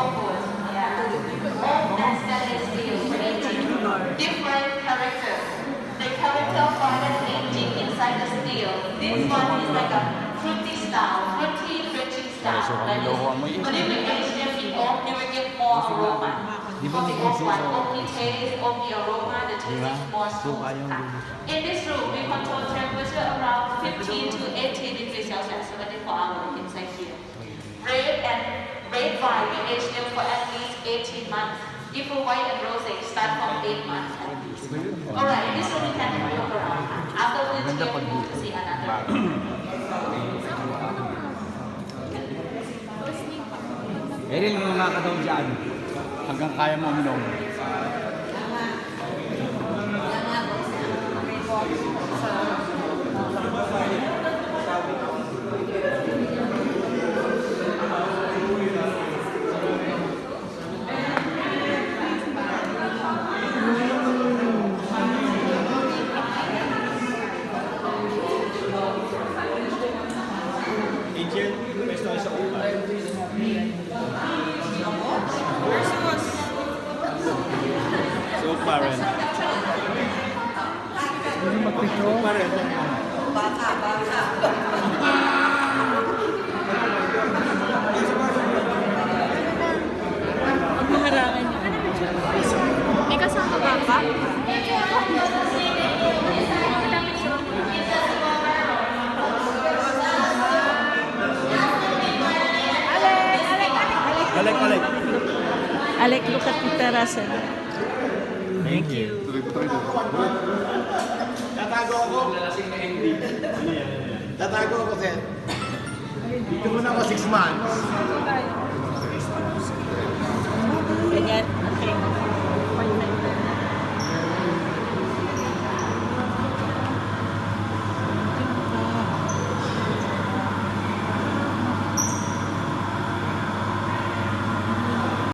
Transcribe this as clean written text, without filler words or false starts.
oak wood. Yeah. Oak and stainless steel aging. Different characters. The character of the aging inside the steel. This one is like a fruity style, fruity style. Like this. But if you age them in oak, you will get more aroma. For the oak one, oaky taste, oaky aroma, the taste is more smooth. In this room, we control temperature around 15 to 18 degrees Celsius, 24 hours inside here. Red wine, we age them for at least 18 months. If for white and rosé, start from 8 months at least. Alright, this room you can have a look around. Afterwards, we will move to see another room. Eril, mga ka daw dyan. Hanggang kaya mo uminom. Angel, pwesto sa upa. So parent. So parent. Maharangan niyo. May kasama ba pa? Alek. Alec, look at the terrace. Thank you. Tatago ako. Tatago ako, sir. Dito muna ako 6 months. Ganyan.